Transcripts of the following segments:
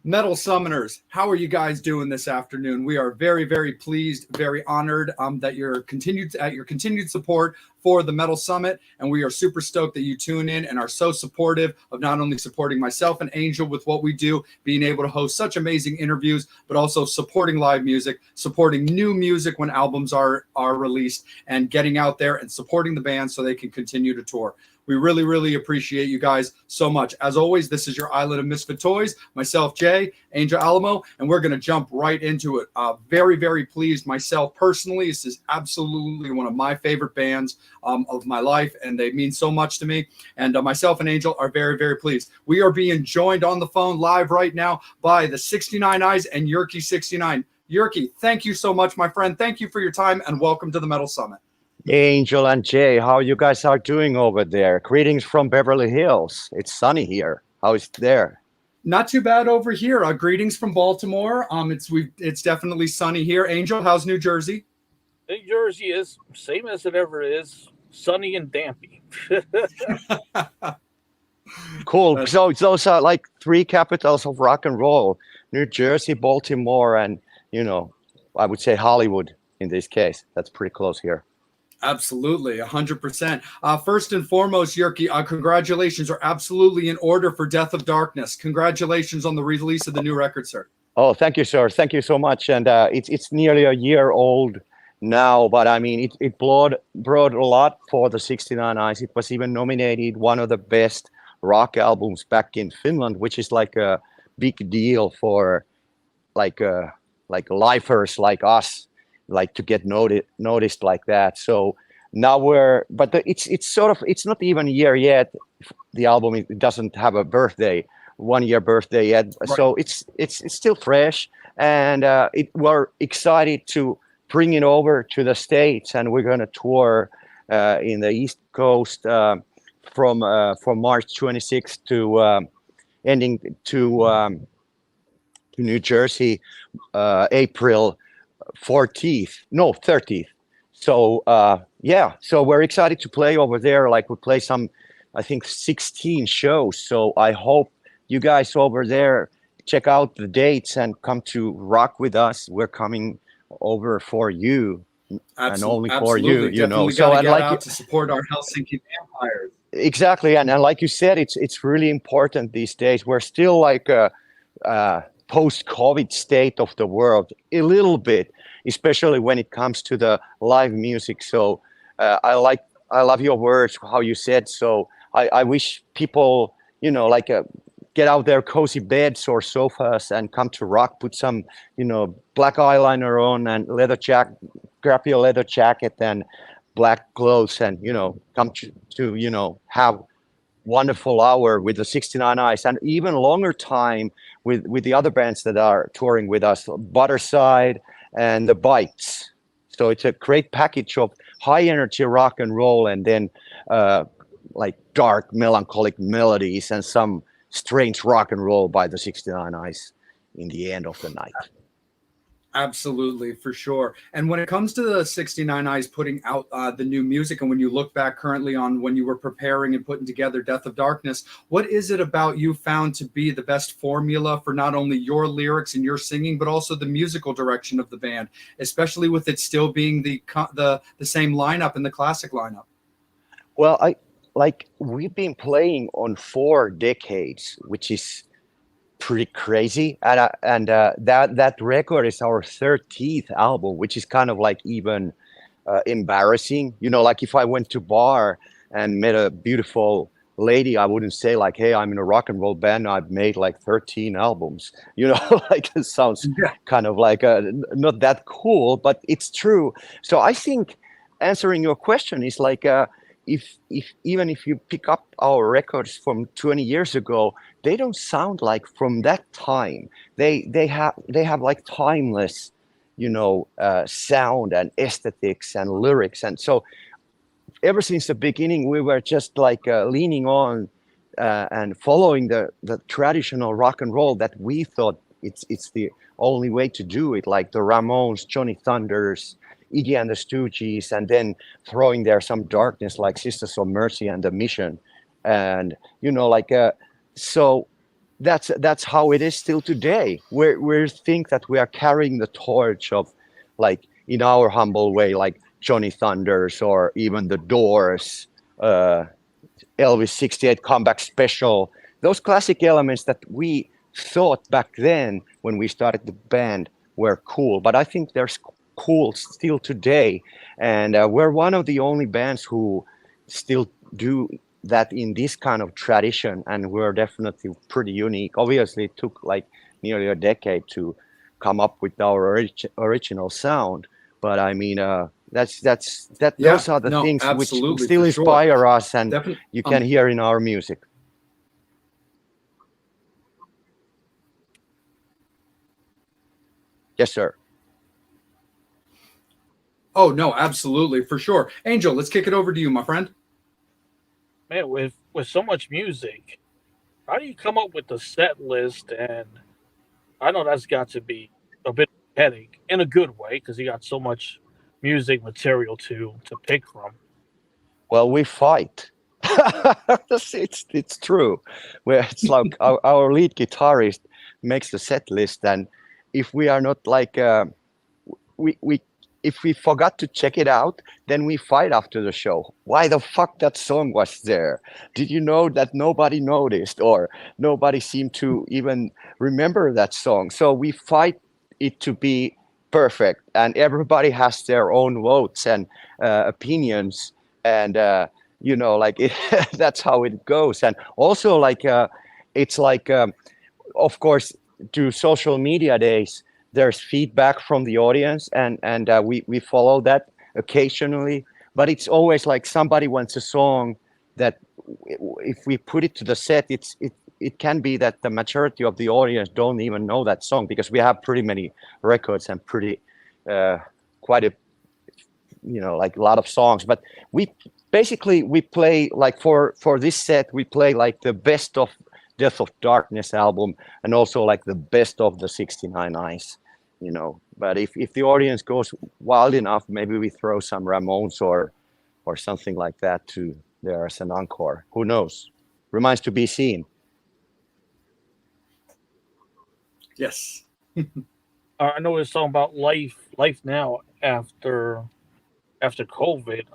Metal Summoners, how are you guys doing this afternoon? We are very, very pleased, very honored that you're continued at your continued support for the Metal Summit, and we are super stoked that you tune in and are so supportive of not only supporting myself and Angel with what we do, being able to host such amazing interviews, but also supporting live music, supporting new music when albums are released, and getting out there and supporting the band so they can continue to tour. We really, really appreciate you guys so much. As always, this is your Island of Misfit Toys. Myself, Jay, Angel Alamo, and we're going to jump right into it. Very, very pleased myself personally. This is absolutely one of my favorite bands of my life, and they mean so much to me. And myself and Angel are very, very pleased. We are being joined on the phone live right now by the 69 Eyes and Yerky 69. Yerky, thank you so much, my friend. Thank you for your time, and welcome to the Metal Summit. Angel and Jay, how you guys are doing over there? Greetings from Beverly Hills. It's sunny here. How is it there? Not too bad over here. Greetings from Baltimore. It's definitely sunny here. Angel, how's New Jersey? New Jersey is same as it ever is, sunny and dampy. Cool. So those are like three capitals of rock and roll: New Jersey, Baltimore, and I would say Hollywood in this case. That's pretty close here. Absolutely, 100%. First and foremost, Yerky, congratulations are absolutely in order for Death of Darkness. Congratulations on the release of the new record, sir. Oh, thank you, sir. Thank you so much. And it's nearly a year old now, but I mean, it brought a lot for the 69 Eyes. It was even nominated one of the best rock albums back in Finland, which is like a big deal for like lifers like us, like to get noticed like that. So now it's not even a year yet. The album, it doesn't have a 1 year birthday yet. Right. So it's still fresh, and we're excited to bring it over to the States, and we're gonna tour in the East Coast from March 26th to ending to New Jersey April 30th. So so we're excited to play over there. Like we play some, I think 16 shows. So I hope you guys over there check out the dates and come to rock with us. We're coming over for you. And only for you, So I'd like to support our Helsinki Vampires. Exactly, and like you said, it's really important these days. We're still like a post-COVID state of the world a little bit, especially when it comes to the live music. So I love your words, how you said. So I wish people, get out their cozy beds or sofas and come to rock, put some, black eyeliner on and grab your leather jacket and black clothes and, come to have wonderful hour with the 69 Eyes, and even longer time with the other bands that are touring with us, Butterside and the Bites. So it's a great package of high energy rock and roll, and then like dark melancholic melodies and some strange rock and roll by the 69 Eyes in the end of the night. Absolutely, for sure. And when it comes to the 69 Eyes putting out the new music, and when you look back currently on when you were preparing and putting together Death of Darkness, what is it about you found to be the best formula for not only your lyrics and your singing, but also the musical direction of the band, especially with it still being the same lineup in the classic lineup? Well, we've been playing on 4 decades, which is pretty crazy, and that record is our 13th album, which is kind of like even embarrassing. Like if I went to bar and met a beautiful lady, I wouldn't say like, hey, I'm in a rock and roll band, I've made like 13 albums. Like it sounds kind of like not that cool, but it's true. So I think answering your question is like if you pick up our records from 20 years ago, they don't sound like from that time. They have like timeless, sound and aesthetics and lyrics. And so ever since the beginning, we were just like leaning on and following the traditional rock and roll that we thought it's the only way to do it, like the Ramones, Johnny Thunders, Iggy and the Stooges, and then throwing there some darkness like Sisters of Mercy and The Mission. And, so that's how it is still today. We think that we are carrying the torch of, like, in our humble way, like Johnny Thunders or even the Doors, uh, Elvis 68 Comeback Special, those classic elements that we thought back then when we started the band were cool. But I think they're cool still today. And we're one of the only bands who still do that in this kind of tradition. And we're definitely pretty unique. Obviously, it took like nearly a decade to come up with our original sound. But I mean, that. Yeah, Those are the no, things which absolutely, still for sure. inspire us, and Definitely. you can hear in our music. Yes, sir. Oh no, absolutely, for sure. Angel, let's kick it over to you, my friend. Man, with so much music, how do you come up with the set list? And I know that's got to be a bit of a headache in a good way because you got so much music material to pick from. Well, we fight. It's true. Where it's like our lead guitarist makes the set list, and if we are not like we if we forgot to check it out, then we fight after the show. Why the fuck that song was there? Did you know that nobody noticed or nobody seemed to even remember that song? So we fight it to be perfect, and everybody has their own votes and opinions, and like that's how it goes. And also, like, it's like, of course, to social media days, there's feedback from the audience, and we follow that occasionally. But it's always like somebody wants a song that, if we put it to the set, it can be that the majority of the audience don't even know that song, because we have pretty many records and pretty quite a like a lot of songs. But we play, like, for this set, we play like the best of Death of Darkness album, and also like the best of the 69 Eyes, but if the audience goes wild enough, maybe we throw some Ramones or something like that to there as an encore. Who knows? Remains to be seen. Yes. I know it's talking about life now after COVID.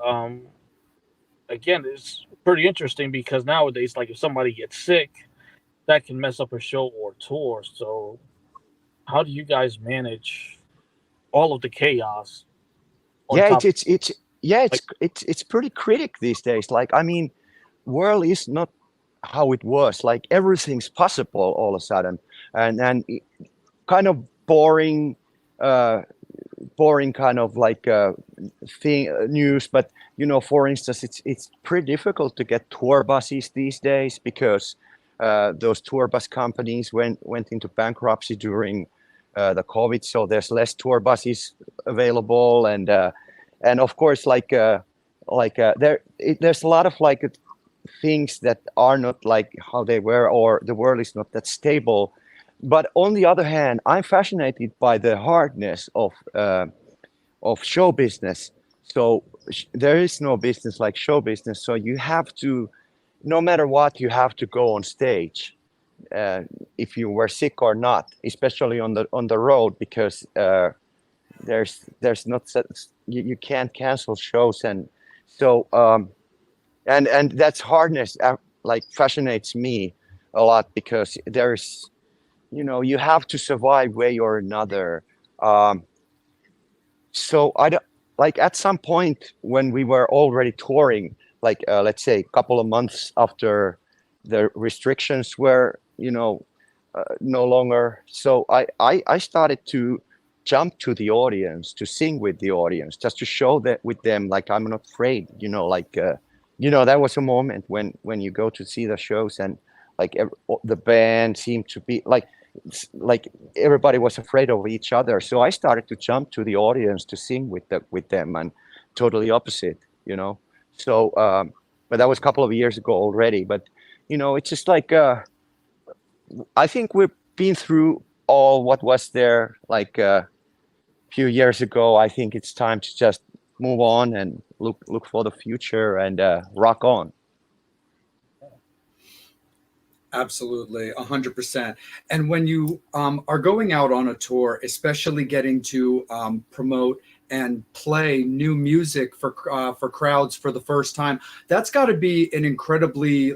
Again, it's pretty interesting because nowadays, like, if somebody gets sick, that can mess up a show or tour. So how do you guys manage all of the chaos? Yeah, it's pretty critic these days. Like, I mean, world is not how it was. Like, everything's possible all of a sudden, and kind of boring kind of like thing news. But for instance, it's pretty difficult to get tour buses these days, because those tour bus companies went into bankruptcy during the COVID, so there's less tour buses available, and of course, like there's a lot of like things that are not like how they were, or the world is not that stable. But on the other hand, I'm fascinated by the hardness of show business. So there is no business like show business. So you have to, no matter what, you have to go on stage, if you were sick or not, especially on the road, because there's not you can't cancel shows. And so and that's hardness like fascinates me a lot, because there's you have to survive way or another. So I don't, like, at some point when we were already touring, like let's say a couple of months after the restrictions were no longer, so I started to jump to the audience, to sing with the audience, just to show that with them, like, I'm not afraid, like that was a moment when you go to see the shows, and like the band seemed to be like everybody was afraid of each other. So I started to jump to the audience to sing with them, and totally opposite, So, but that was a couple of years ago already. But it's just like I think we've been through all what was there like a few years ago. I think it's time to just move on and look for the future and rock on. Absolutely, 100%. And when you are going out on a tour, especially getting to promote and play new music for crowds for the first time, that's got to be an incredibly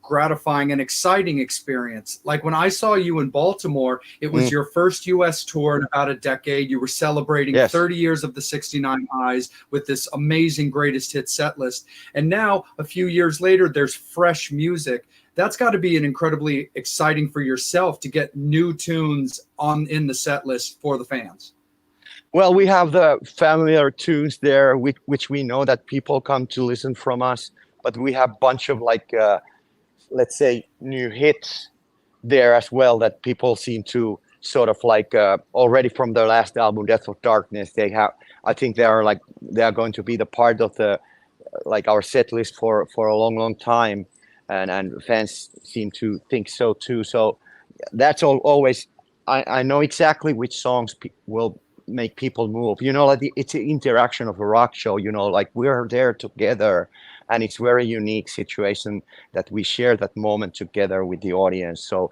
gratifying and exciting experience. Like when I saw you in Baltimore, it was Mm, your first US tour in about a decade. You were celebrating yes. 30 years of the 69 Eyes with this amazing greatest hit set list. And now, a few years later, there's fresh music. That's got to be an incredibly exciting for yourself to get new tunes on in the set list for the fans. Well, we have the familiar tunes there, which we know that people come to listen from us, but we have a bunch of let's say, new hits there as well that people seem to sort of already from their last album, Death of Darkness. I think they are going to be the part of the our set list for a long time, and fans seem to think so too. So that's always. I know exactly which songs will make people move. It's an interaction of a rock show. Like we're there together, and it's very unique situation that we share that moment together with the audience. So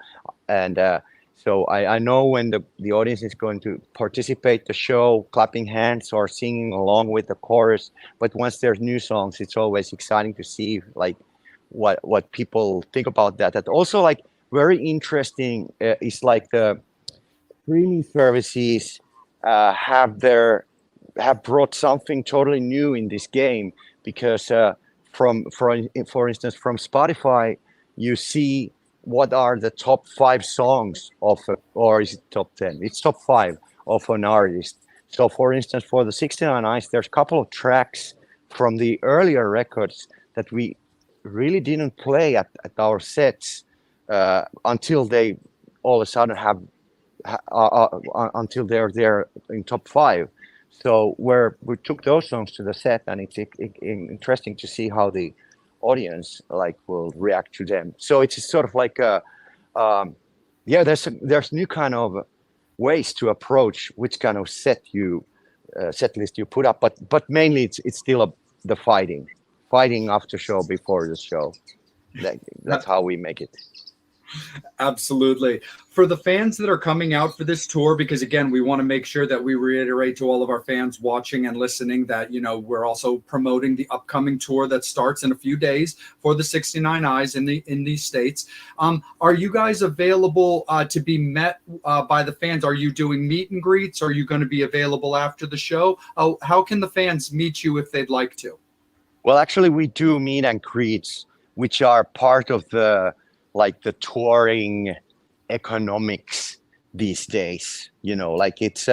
I know when the audience is going to participate the show, clapping hands or singing along with the chorus. But once there's new songs, it's always exciting to see what people think about that. That also very interesting is the streaming services have brought something totally new in this game because for instance from Spotify you see what are the top 5 songs or is it top 10? It's top 5 of an artist. So for instance for the 69 Eyes there's a couple of tracks from the earlier records that we really didn't play at our sets until they all of a sudden have until they're there in top 5. So we took those songs to the set, and it's interesting to see how the audience will react to them. So it's sort of there's new kind of ways to approach which kind of set list you put up, but mainly it's still the fighting after show before the show. That's how we make it. Absolutely. For the fans that are coming out for this tour, because again, we want to make sure that we reiterate to all of our fans watching and listening that, we're also promoting the upcoming tour that starts in a few days for the 69 Eyes in these states. Are you guys available to be met by the fans? Are you doing meet and greets? Are you going to be available after the show? How can the fans meet you if they'd like to? Well, actually, we do meet and greets, which are part of the touring economics these days. It's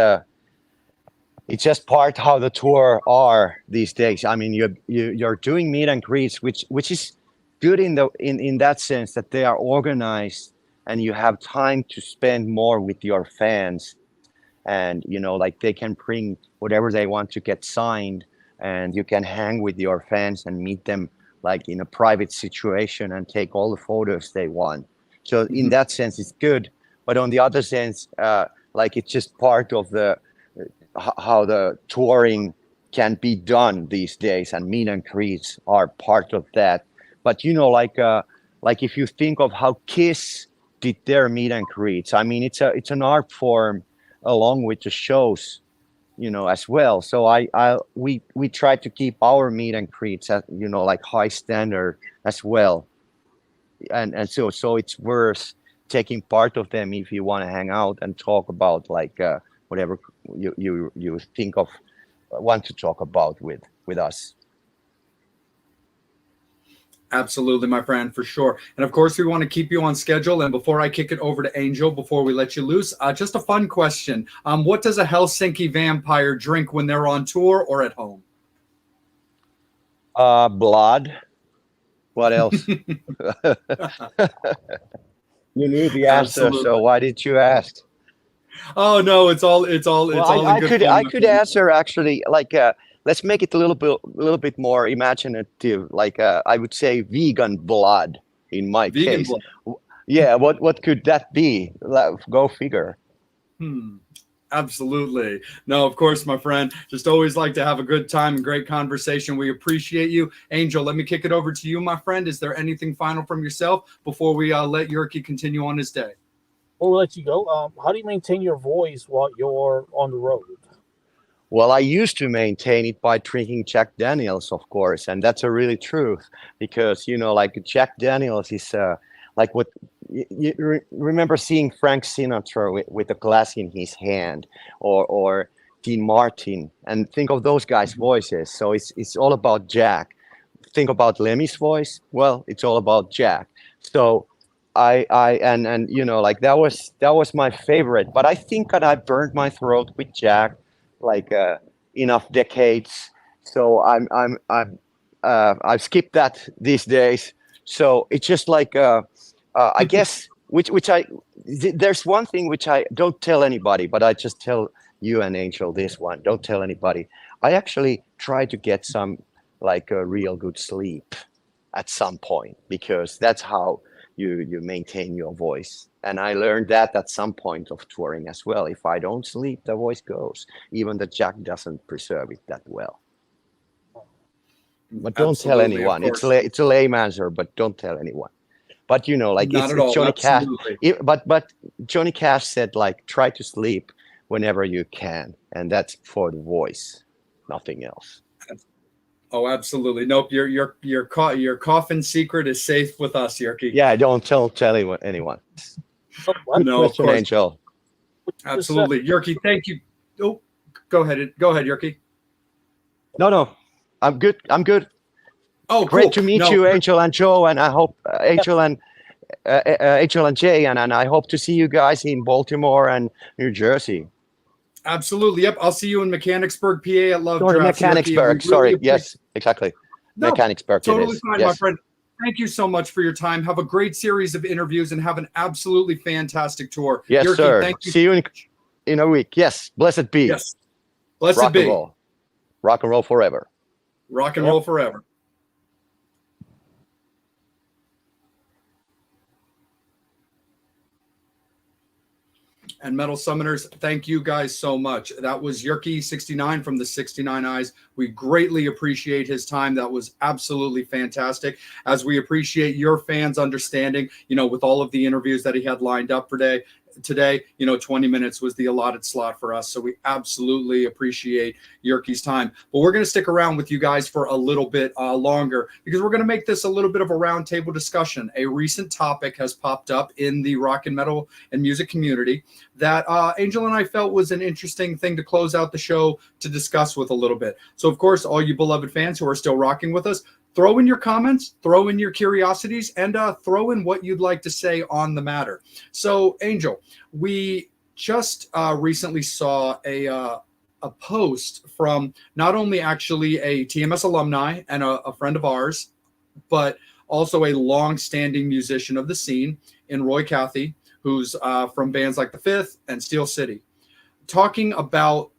just part how the tour are these days. I mean, you're doing meet and greets, which is good in that sense that they are organized and you have time to spend more with your fans, and they can bring whatever they want to get signed, and you can hang with your fans and meet them in a private situation and take all the photos they want. So in that sense, it's good. But on the other sense, it's just part of how the touring can be done these days, and meet and greets are part of that. But if you think of how Kiss did their meet and greets, I mean, it's an art form along with the shows, as well. So we try to keep our meet and greets at high standard as well, and so it's worth taking part of them if you want to hang out and talk about whatever you think of want to talk about with us. Absolutely, my friend, for sure. And of course, we want to keep you on schedule. And before I kick it over to Angel, before we let you loose, just a fun question. What does a Helsinki vampire drink when they're on tour or at home? Blood. What else? You knew the answer, Absolutely. so why did you ask? Oh no, it's all Well, I could answer actually let's make it a little bit more imaginative. I would say vegan blood in my Vegan case. blood. Yeah, what could that be? Go figure. Absolutely. No, of course, my friend. Just always like to have a good time and great conversation. We appreciate you. Angel, let me kick it over to you, my friend. Is there anything final from yourself before we let Jyrki continue on his day? We'll let you go. How do you maintain your voice while you're on the road? Well, I used to maintain it by drinking Jack Daniels, of course, and that's a really truth because like Jack Daniels is like what you remember seeing Frank Sinatra with a glass in his hand, or Dean Martin, and think of those guys' voices. So it's all about Jack. Think about Lemmy's voice. Well, it's all about Jack. So and like that was my favorite. But I think that I burned my throat with Jack like enough decades. So I've skipped that these days. So it's just like I guess there's one thing which I don't tell anybody, but I just tell you and Angel this one. Don't tell anybody. I actually try to get some like a real good sleep at some point because that's how you maintain your voice. And I learned that at some point of touring as well. If I don't sleep, the voice goes. Even the Jack doesn't preserve it that well. But don't tell anyone. It's a lame answer, but don't tell anyone. But like Not at it's all. Johnny Cash. Absolutely. But Johnny Cash said like try to sleep whenever you can, and that's for the voice, nothing else. Oh, absolutely. Nope. Your coffin secret is safe with us, Jyrki. Yeah, don't tell anyone. No, of Question, course. Angel. Absolutely. Jyrki, thank you. Oh, go ahead. Go ahead, Jyrki. No, I'm good. Oh, great cool. to meet you, Angel and Joe, and I hope Angel and Jay, and I hope to see you guys in Baltimore and New Jersey. Absolutely. Yep. I'll see you in Mechanicsburg, PA at Love Sorry, Drafts. Mechanicsburg. Sorry. Yes, exactly. No, Mechanicsburg. totally fine, yes. my friend. Thank you so much for your time. Have a great series of interviews and have an absolutely fantastic tour. Yes, Jyrki, sir. Thank you. See you in a week. Yes. Blessed be. Yes. Blessed Rock be. And roll. Rock and roll forever. Rock and roll forever. And Metal Summoners, thank you guys so much. That was Jyrki69 from the 69 Eyes. We greatly appreciate his time. That was absolutely fantastic. As we appreciate your fans' understanding, with all of the interviews that he had lined up today, 20 minutes was the allotted slot for us. So we absolutely appreciate Jyrki's time. But we're going to stick around with you guys for a little bit longer because we're going to make this a little bit of a roundtable discussion. A recent topic has popped up in the rock and metal and music community that Angel and I felt was an interesting thing to close out the show to discuss with a little bit. So, of course, all you beloved fans who are still rocking with us, throw in your comments, throw in your curiosities, and throw in what you'd like to say on the matter. So, Angel, we just recently saw a post from not only actually a TMS alumni and a friend of ours, but also a long-standing musician of the scene in Roy Cathy, who's from bands like The Fifth and Steel City, talking about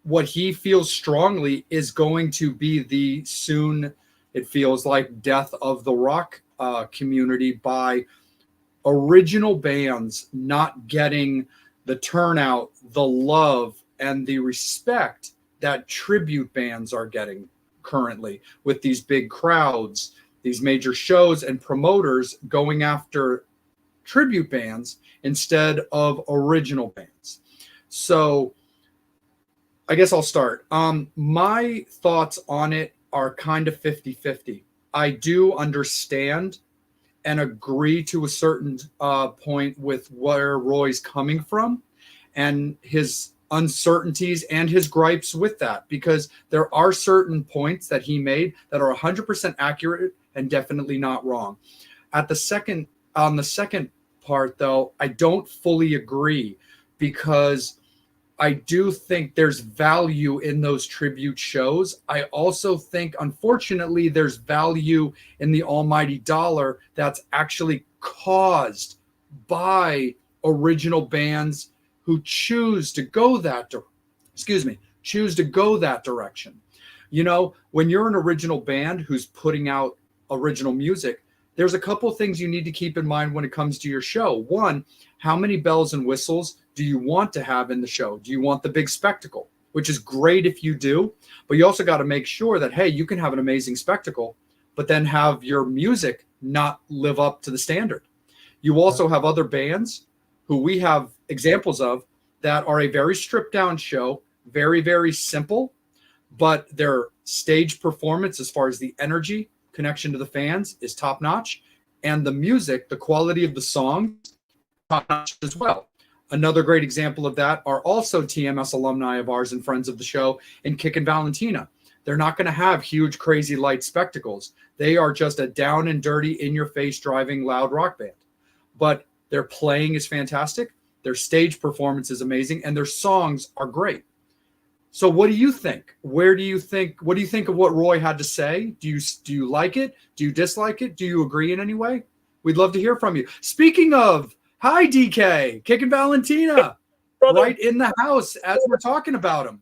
what he feels strongly is going to be the soon, it feels like, death of the rock community by original bands not getting the turnout, the love, and the respect that tribute bands are getting currently with these big crowds, these major shows, and promoters going after tribute bands instead of original bands. So I guess I'll start. My thoughts on it are kind of 50-50. I do understand and agree to a certain point with where Roy's coming from and his uncertainties and his gripes with that, because there are certain points that he made that are 100% accurate and definitely not wrong. On the second part, though, I don't fully agree, because I do think there's value in those tribute shows. I also think, unfortunately, there's value in the almighty dollar that's actually caused by original bands who choose to go that direction. When you're an original band who's putting out original music, there's a couple things you need to keep in mind when it comes to your show. One, how many bells and whistles do you want to have in the show? Do you want the big spectacle, which is great if you do, but you also got to make sure that, hey, you can have an amazing spectacle, but then have your music not live up to the standard. You also have other bands who we have examples of that are a very stripped down show, very, very simple, but their stage performance as far as the energy, connection to the fans is top notch. And the music, the quality of the songs, top notch as well. Another great example of that are also TMS alumni of ours and friends of the show in Kick and Valentina. They're not going to have huge, crazy light spectacles. They are just a down and dirty, in your face, driving loud rock band. But their playing is fantastic. Their stage performance is amazing, and their songs are great. So what do you think? What do you think of what Roy had to say? Do you like it? Do you dislike it? Do you agree in any way? We'd love to hear from you. Speaking of, hi DK, Kick and Valentina, Brother. right in the house as we're talking about him.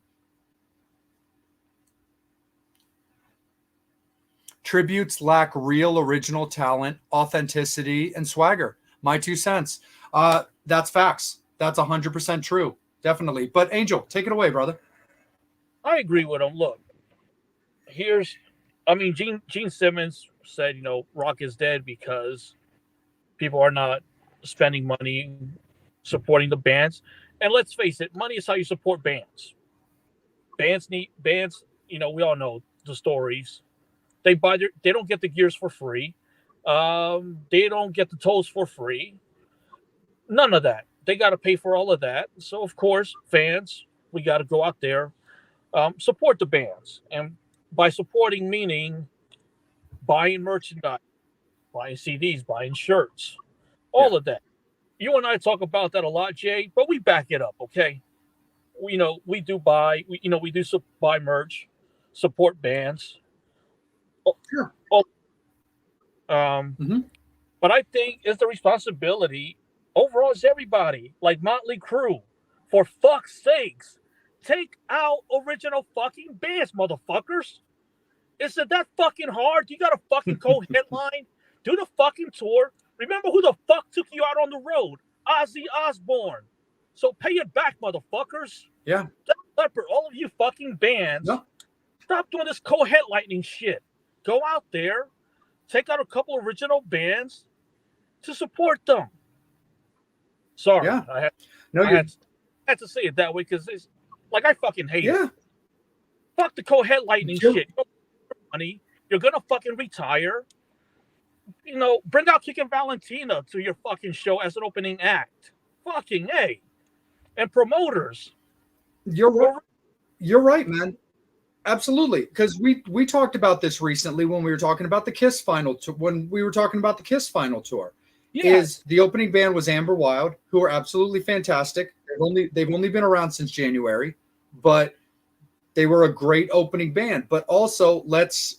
Tributes lack real original talent, authenticity, and swagger. My 2 cents. That's facts. That's 100% true. Definitely. But Angel, take it away, brother. I agree with him. Look, Gene Simmons said, rock is dead because people are not spending money supporting the bands. And let's face it, money is how you support bands. Bands, we all know the stories. They don't get the gears for free. They don't get the toes for free. None of that. They got to pay for all of that. So, of course, fans, we got to go out there, support the bands. And by supporting, meaning buying merchandise, buying CDs, buying shirts, all of that. You and I talk about that a lot, Jay, but we back it up, okay? We do buy merch, support bands. Sure. But I think it's the responsibility overall is everybody, like Motley Crue. For fuck's sakes, take out original fucking bands, motherfuckers. Is it that fucking hard? You got a fucking co-headline? Do the fucking tour. Remember who the fuck took you out on the road? Ozzy Osbourne. So pay it back, motherfuckers. Yeah. Leopard, all of you fucking bands, stop doing this co-headlining shit. Go out there, take out a couple original bands to support them. Sorry. Yeah. I had to say it that way because it's like I fucking hate it. Fuck the co-headlining shit. Money. You're gonna fucking retire. Bring out Kick and Valentina to your fucking show as an opening act. Fucking A. And promoters. You're right, man. Absolutely. Because we talked about this recently when we were talking about the Kiss final tour. When we were talking about the Kiss final tour. Yeah. Is the opening band was Amber Wild, who are absolutely fantastic. They've only been around since January, but they were a great opening band. But also, let's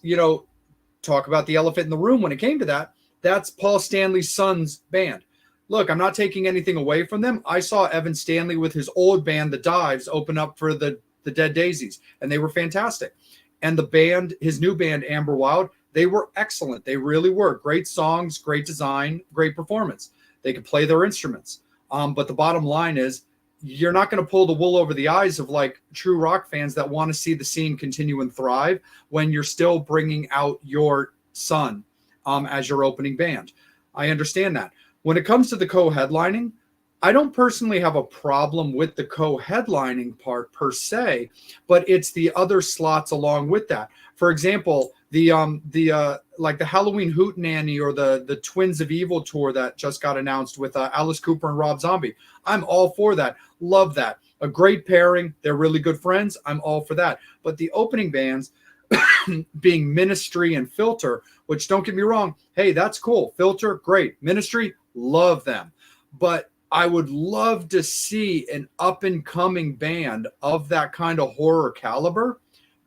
talk about the elephant in the room when it came to that. That's Paul Stanley's son's band. Look, I'm not taking anything away from them. I saw Evan Stanley with his old band, The Dives, open up for the Dead Daisies, and they were fantastic. And the band, his new band, Amber Wild, they were excellent. They really were. Great songs, great design, great performance. They could play their instruments. But the bottom line is you're not going to pull the wool over the eyes of like true rock fans that want to see the scene continue and thrive when you're still bringing out your son as your opening band. I understand that. When it comes to the co-headlining, I don't personally have a problem with the co-headlining part per se, but it's the other slots along with that. For example, the Halloween Hootenanny or the Twins of Evil tour that just got announced with Alice Cooper and Rob Zombie. I'm all for that. Love that. A great pairing. They're really good friends. I'm all for that. But the opening bands being Ministry and Filter, which don't get me wrong. Hey, that's cool. Filter, great. Ministry, love them. But I would love to see an up-and-coming band of that kind of horror caliber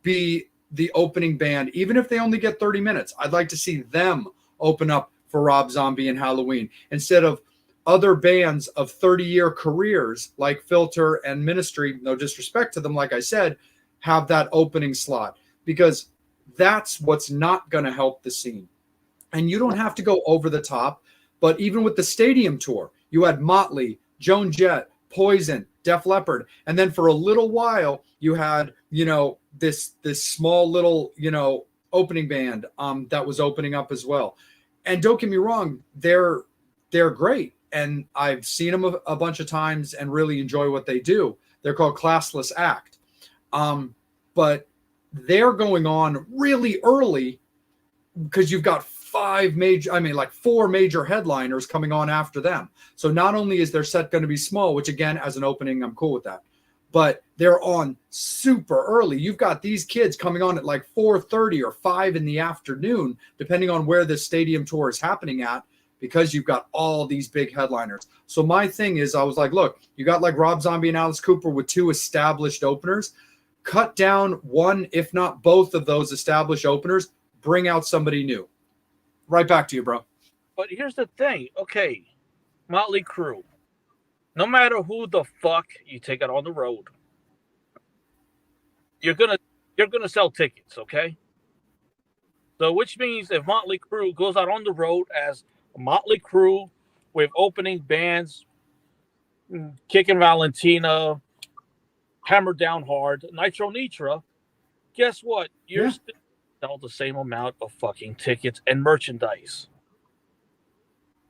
be the opening band, even if they only get 30 minutes. I'd like to see them open up for Rob Zombie and Halloween instead of other bands of 30-year careers like Filter and Ministry, no disrespect to them, like I said, have that opening slot because that's what's not going to help the scene. And you don't have to go over the top. But even with the stadium tour, you had Motley, Joan Jett, Poison, Def Leppard, and then for a little while you had, this small little, opening band that was opening up as well. And don't get me wrong, they're great, and I've seen them a bunch of times and really enjoy what they do. They're called Classless Act, but they're going on really early because you've got four major headliners coming on after them. So not only is their set going to be small, which again, as an opening, I'm cool with that, but they're on super early. You've got these kids coming on at like 4:30 or 5 in the afternoon, depending on where the stadium tour is happening at, because you've got all these big headliners. So my thing is, I was like, look, you got like Rob Zombie and Alice Cooper with 2 established openers. Cut down one, if not both of those established openers, bring out somebody new. Right back to you, bro. But here's the thing. Okay, Motley Crue. No matter who the fuck you take out on the road, you're gonna sell tickets, okay? So which means if Motley Crue goes out on the road as Motley Crue with opening bands, Kickin' Valentina, Hammer Down Hard, Nitro Nitra, guess what? You're still sell the same amount of fucking tickets and merchandise.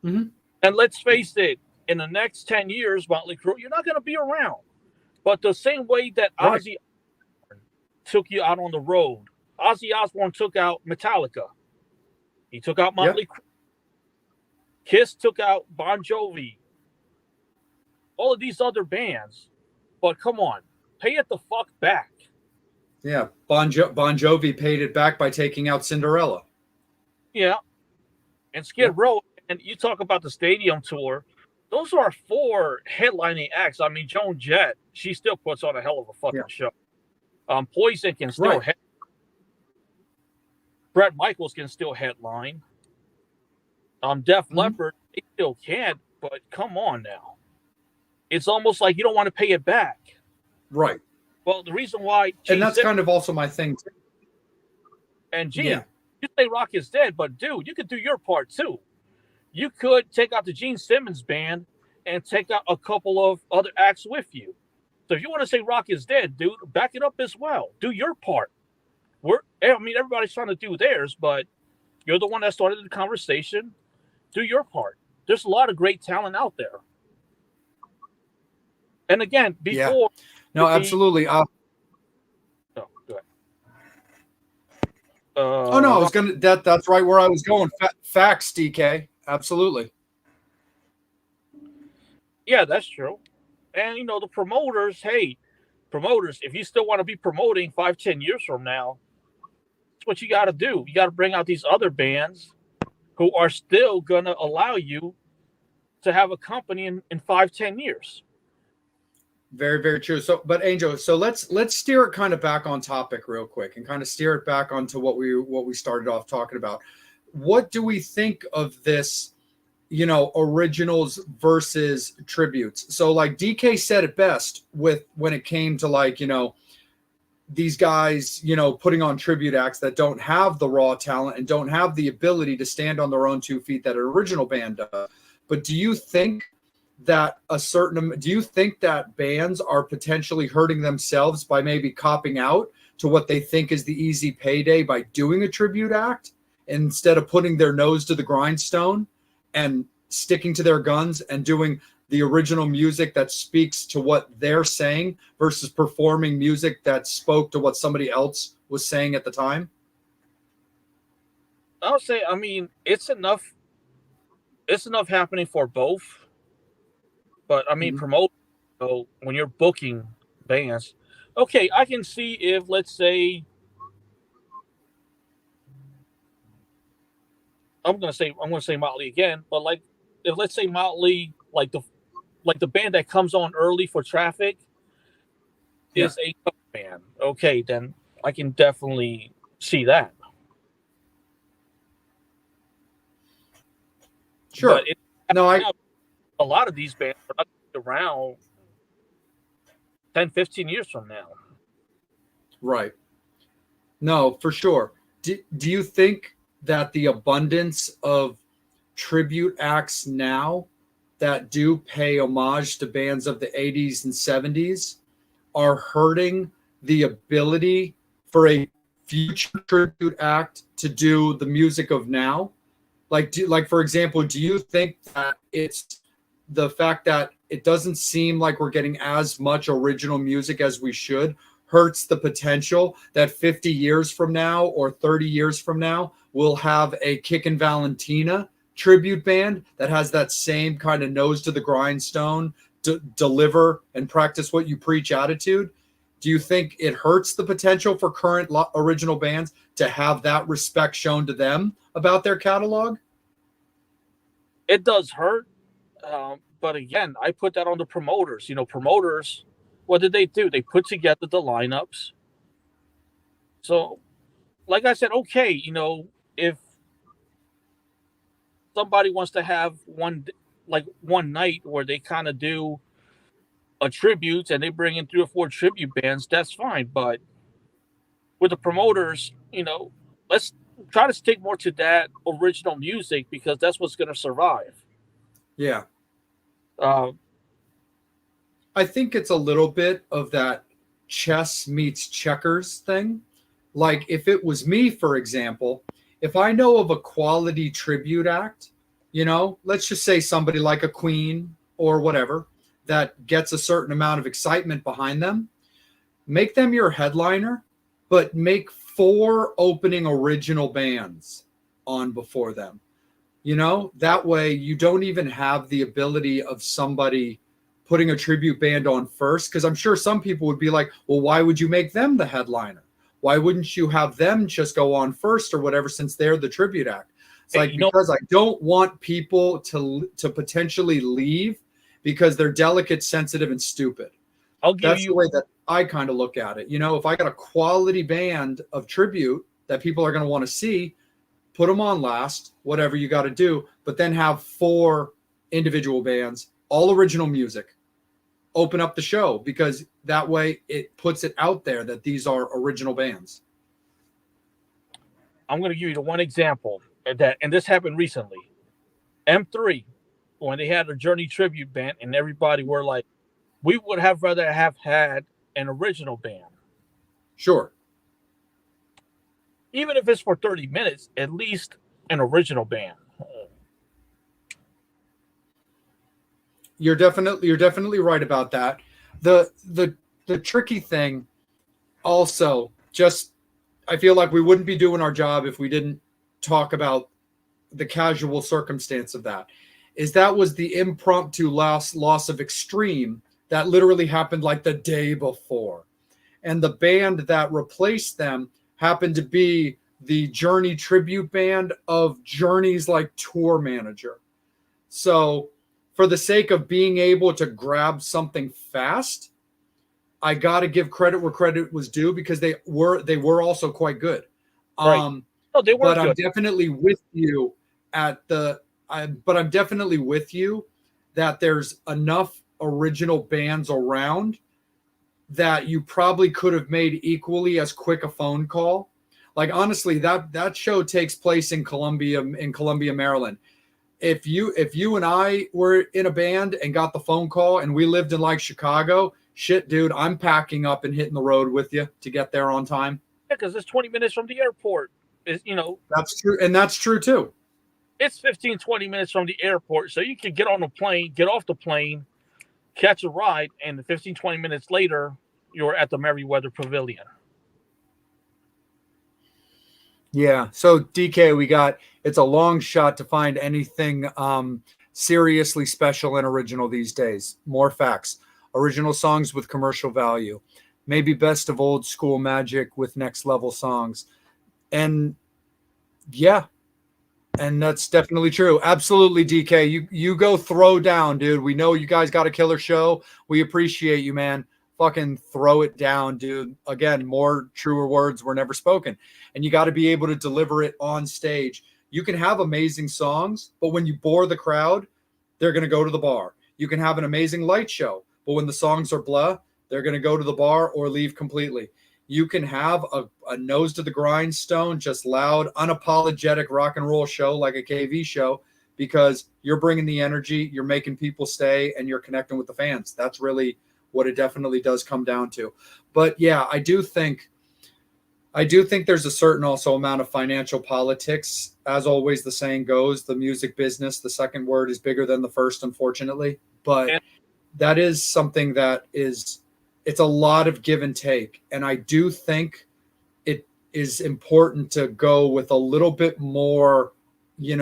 Mm-hmm. And let's face it, in the next 10 years, Motley Crue, you're not going to be around. But the same way that Ozzy Osbourne took you out on the road, Ozzy Osbourne took out Metallica. He took out Motley Crue. Kiss took out Bon Jovi. All of these other bands. But come on, pay it the fuck back. Yeah, Bon Jovi paid it back by taking out Cinderella. Yeah. And Skid Row, and you talk about the stadium tour, those are 4 headlining acts. I mean, Joan Jett, she still puts on a hell of a fucking show. Poison can still headline. Bret Michaels can still headline. Def Leppard, they still can, but come on now. It's almost like you don't want to pay it back. Right. Well, the reason why... And that's kind of also my thing. And Gene, you say Rock is dead, but dude, you could do your part too. You could take out the Gene Simmons band and take out a couple of other acts with you. So if you want to say Rock is dead, dude, back it up as well. Do your part. Everybody's trying to do theirs, but you're the one that started the conversation. Do your part. There's a lot of great talent out there. And again, before... Yeah. No, absolutely. No, go ahead. I was gonna. That's right where I was going. Facts, DK. Absolutely. Yeah, that's true. And the promoters. Hey, promoters, if you still want to be promoting 5-10 years from now, that's what you got to do. You got to bring out these other bands who are still gonna allow you to have a company in 5-10 years. Very, very true. So, but Angel, so let's steer it kind of back on topic real quick and kind of steer it back onto what we started off talking about. What do we think of this, originals versus tributes? So like DK said it best when it came to these guys, putting on tribute acts that don't have the raw talent and don't have the ability to stand on their own 2 feet that an original band does. But do you think that bands are potentially hurting themselves by maybe copping out to what they think is the easy payday by doing a tribute act instead of putting their nose to the grindstone and sticking to their guns and doing the original music that speaks to what they're saying versus performing music that spoke to what somebody else was saying at the time? I'll say, it's enough happening for both. But promote. So when you're booking bands, okay, I can see if, let's say, I'm gonna say Motley again, but if let's say Motley, like the band that comes on early for Traffic is a cover band, okay, then I can definitely see that. Sure. But a lot of these bands are not around 10, 15 years from now. Right. No, for sure. Do you think that the abundance of tribute acts now that do pay homage to bands of the 80s and 70s are hurting the ability for a future tribute act to do the music of now? Like for example, do you think that it's the fact that it doesn't seem like we're getting as much original music as we should hurts the potential that 50 years from now or 30 years from now we'll have a Kickin' Valentina tribute band that has that same kind of nose to the grindstone, deliver and practice what you preach attitude? Do you think it hurts the potential for current original bands to have that respect shown to them about their catalog? It does hurt. But again, I put that on the promoters. Promoters, what did they do? They put together the lineups. So, like I said, okay, if somebody wants to have one night where they kind of do a tribute and they bring in 3 or 4 tribute bands, that's fine. But with the promoters, let's try to stick more to that original music because that's what's going to survive. Yeah. I think it's a little bit of that chess meets checkers thing. Like if it was me, for example, if I know of a quality tribute act, let's just say somebody like a Queen or whatever that gets a certain amount of excitement behind them, make them your headliner, but make 4 opening original bands on before them. That way you don't even have the ability of somebody putting a tribute band on first, because I'm sure some people would be like, well, why would you make them the headliner? Why wouldn't you have them just go on first or whatever, since they're the tribute act? It's because I don't want people to potentially leave because they're delicate, sensitive, and stupid. That's the way that I kind of look at it. If I got a quality band of tribute that people are going to want to see, put them on last, whatever you got to do, but then have 4 individual bands, all original music, open up the show, because that way it puts it out there that these are original bands. I'm going to give you the one example and this happened recently. M3, when they had a Journey tribute band, and everybody were like, we would have rather have had an original band. Sure. Even if it's for 30 minutes, at least an original band. You're definitely right about that. The tricky thing also, just I feel like we wouldn't be doing our job if we didn't talk about the casual circumstance of that. That was the impromptu loss of Extreme that literally happened like the day before. And the band that replaced them happened to be the Journey tribute band of Journey's tour manager. So for the sake of being able to grab something fast, I got to give credit where credit was due, because they were also quite good. Right. No, they were but good. I'm definitely with you I'm definitely with you that there's enough original bands around that you probably could have made equally as quick a phone call. Honestly, that show takes place in Columbia, Maryland. If you and I were in a band and got the phone call and we lived in Chicago, shit, dude, I'm packing up and hitting the road with you to get there on time. Yeah, because it's 20 minutes from the airport. That's true, and that's true too. It's 15, 20 minutes from the airport, so you can get on the plane, get off the plane, catch a ride, and 15, 20 minutes later, you're at the Merriweather Pavilion. Yeah. So DK, it's a long shot to find anything seriously special and original these days. More facts. Original songs with commercial value. Maybe best of old school magic with next level songs. And yeah. And that's definitely true. Absolutely, DK. You go throw down, dude. We know you guys got a killer show. We appreciate you, man. Fucking throw it down, dude. Again, more truer words were never spoken. And you got to be able to deliver it on stage. You can have amazing songs, but when you bore the crowd, they're going to go to the bar. You can have an amazing light show, but when the songs are blah, they're going to go to the bar or leave completely. you can have a nose to the grindstone, just loud, unapologetic rock and roll show like a KV show, because you're bringing the energy, you're making people stay, and you're connecting with the fans. That's really what it definitely does come down to. But yeah, I do think there's a certain also amount of financial politics. As always, the saying goes, the music business, the second word is bigger than the first, unfortunately. But that is something that it's a lot of give and take. And I do think it is important to go with a little bit more, you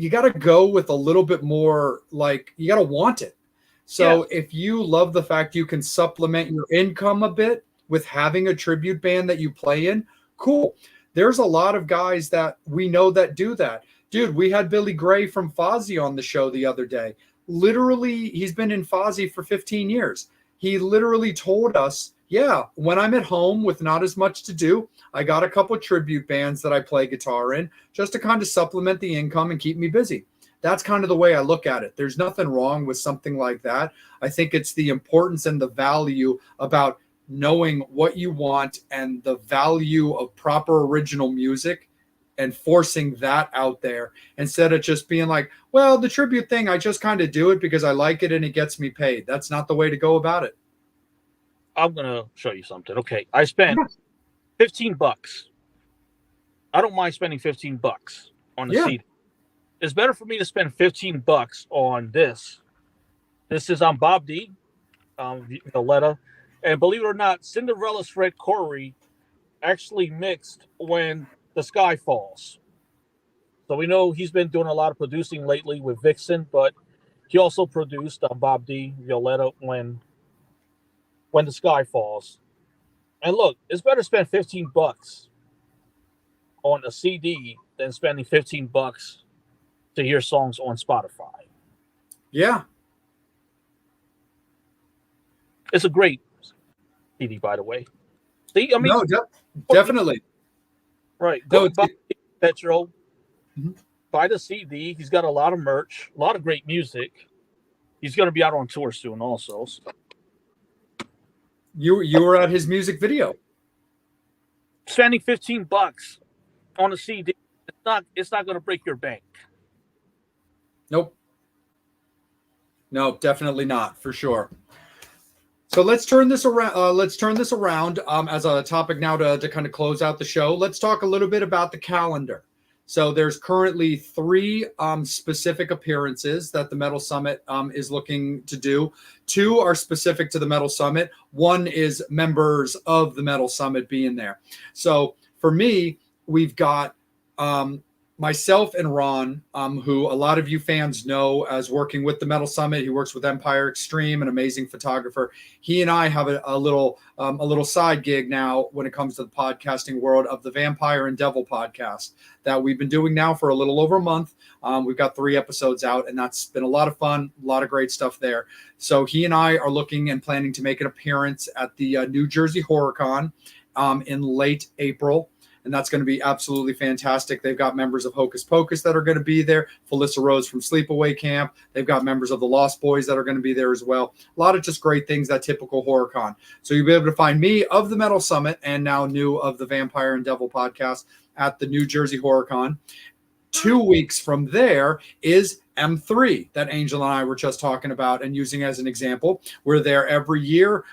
got to go with a little bit more, like, you got to want it. So if you love the fact you can supplement your income a bit with having a tribute band that you play in, cool. There's a lot of guys that we know that do that. Dude, we had Billy Gray from Fozzy on the show the other day. Literally, he's been in Fozzy for 15 years. He literally told us, yeah, when I'm at home with not as much to do, I got a couple tribute bands that I play guitar in just to kind of supplement the income and keep me busy. That's kind of the way I look at it. There's nothing wrong with something like that. I think it's the importance and the value about knowing what you want and the value of proper original music and forcing that out there instead of just being like, well, the tribute thing, I just kind of do it because I like it and it gets me paid. That's not the way to go about it. I'm going to show you something. Okay. I spent $15. I don't mind spending $15 on the CD. It's better for me to spend $15 on this. This is on Bob D, Violetta. And believe it or not, Cinderella's Fred Coury actually mixed When the Sky Falls. So we know he's been doing a lot of producing lately with Vixen, but he also produced Bob D, Violetta, When the Sky Falls. And look, it's better to spend $15 on a CD than spending $15 to hear songs on Spotify. Yeah. It's a great CD, by the way. See, I mean, no, definitely. Right. Go to Petro, buy the CD. He's got a lot of merch, a lot of great music. He's going to be out on tour soon also. So. You were at his music video. Spending $15 on a CD, it's not going to break your bank. Nope. No, definitely not, for sure. So let's turn this around. As a topic now to kind of close out the show. Let's talk a little bit about the calendar. So there's currently 3 specific appearances that the Metal Summit is looking to do. 2 are specific to the Metal Summit. 1 is members of the Metal Summit being there. So for me, we've got myself and Ron, who a lot of you fans know as working with the Metal Summit. He works with Empire Extreme, an amazing photographer. He and I have a little side gig now when it comes to the podcasting world of the Vampire and Devil podcast that we've been doing now for a little over a month. We've got 3 episodes out, and that's been a lot of fun, a lot of great stuff there. So he and I are looking and planning to make an appearance at the New Jersey HorrorCon in late April. And that's going to be absolutely fantastic. They've got members of Hocus Pocus that are going to be there. Felissa Rose from Sleepaway Camp. They've got members of the Lost Boys that are going to be there as well. A lot of just great things, that typical HorrorCon. So you'll be able to find me of the Metal Summit and now new of the Vampire and Devil podcast at the New Jersey HorrorCon. 2 weeks from there is M3 that Angel and I were just talking about and using as an example. We're there every year.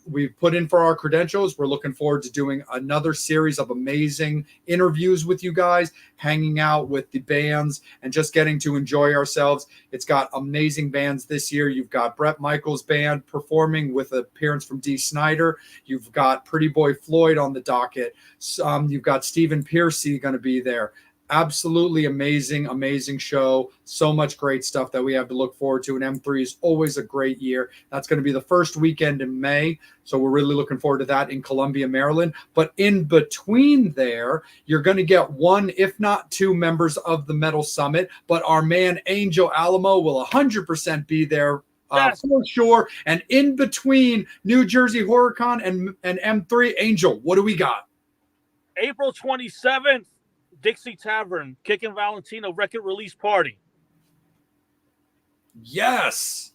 We've put in for our credentials. We're looking forward to doing another series of amazing interviews with you guys, hanging out with the bands and just getting to enjoy ourselves. It's got amazing bands this year. You've got Bret Michaels' band performing with an appearance from Dee Snider. You've got Pretty Boy Floyd on the docket. You've got Stephen Pearcy going to be there. Absolutely amazing show. So much great stuff that we have to look forward to. And M3 is always a great year. That's going to be the first weekend in May. So we're really looking forward to that in Columbia, Maryland. But in between there, you're going to get 1, if not 2 members of the Metal Summit. But our man Angel Alamo will 100% be there for sure. And in between New Jersey HorrorCon and M3, Angel, what do we got? April 27th. Dixie Tavern, Kickin' Valentino record release party. Yes.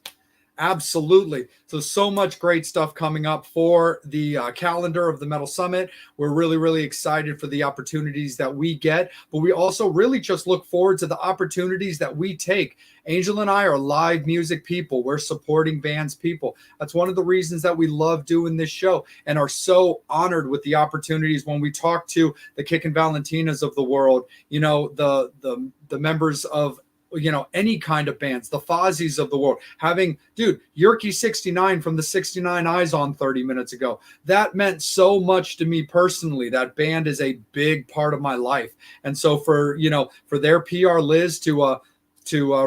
Absolutely. So much great stuff coming up for the calendar of the Metal Summit. We're really, really excited for the opportunities that we get, but we also really just look forward to the opportunities that we take. Angel and I are live music people. We're supporting bands people. That's one of the reasons that we love doing this show and are so honored with the opportunities when we talk to the Kick and Valentinas of the world, you know, the members of, you know, any kind of bands, the Fozzies of the world, having, dude, Yerky 69 from the 69 Eyes on 30 minutes ago. That meant so much to me personally. That band is a big part of my life. And so for, you know, for their PR Liz to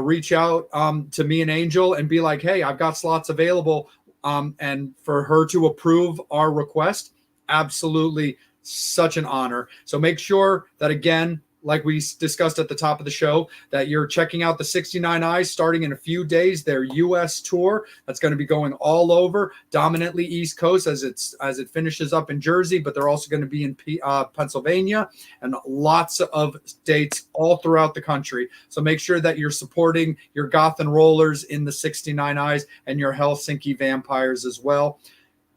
reach out to me and Angel and be like, hey, I've got slots available, and for her to approve our request, absolutely such an honor. So make sure that, again, like we discussed at the top of the show, that you're checking out the 69 Eyes starting in a few days, their US tour. That's going to be going all over, dominantly East Coast as it finishes up in Jersey, but they're also going to be in Pennsylvania and lots of dates all throughout the country. So make sure that you're supporting your goth and rollers in the 69 Eyes and your Helsinki vampires as well.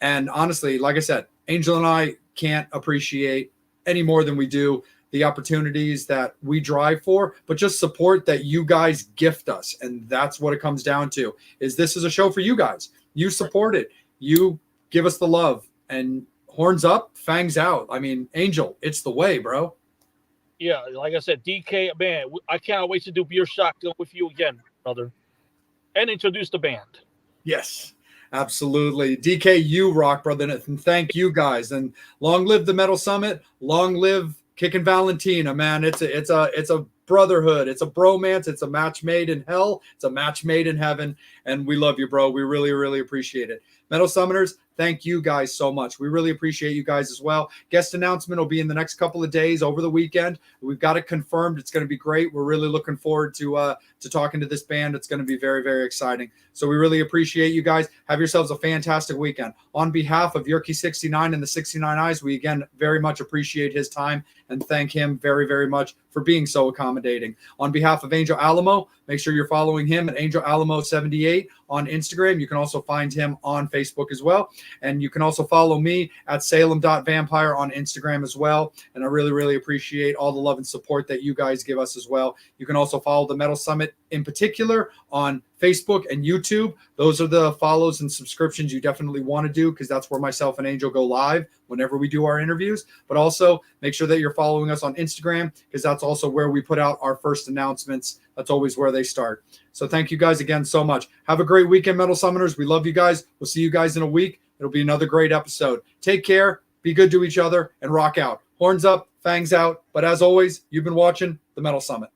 And honestly, like I said, Angel and I can't appreciate any more than we do the opportunities that we drive for, but just support that you guys gift us. And that's what it comes down to, is this is a show for you guys. You support it. You give us the love, and horns up, fangs out. I mean, Angel, it's the way, bro. Yeah, like I said, DK, man, I can't wait to do Beer Shotgun with you again, brother, and introduce the band. Yes, absolutely. DK, you rock, brother. And thank you guys. And long live the Metal Summit. Long live Kick and Valentina, man. It's a brotherhood. It's a bromance. It's a match made in hell. It's a match made in heaven. And we love you, bro. We really, really appreciate it. Metal Summoners, thank you guys so much. We really appreciate you guys as well. Guest announcement will be in the next couple of days over the weekend. We've got it confirmed. It's going to be great. We're really looking forward to talking to this band. It's going to be very, very exciting. So we really appreciate you guys. Have yourselves a fantastic weekend. On behalf of Yerky 69 and the 69 Eyes, we again very much appreciate his time and thank him very, very much for being so accommodating. On behalf of Angel Alamo, make sure you're following him at Angel Alamo 78 on Instagram. You can also find him on Facebook as well. And you can also follow me at Salem.Vampire on Instagram as well. And I really, really appreciate all the love and support that you guys give us as well. You can also follow the Metal Summit in particular on Facebook and YouTube. Those are the follows and subscriptions you definitely want to do, because that's where myself and Angel go live whenever we do our interviews. But also make sure that you're following us on Instagram, because that's also where we put out our first announcements. That's always where they start. So thank you guys again so much. Have a great weekend, Metal Summoners. We love you guys. We'll see you guys in a week. It'll be another great episode. Take care, be good to each other, and rock out. Horns up, fangs out. But as always, you've been watching the Metal Summit.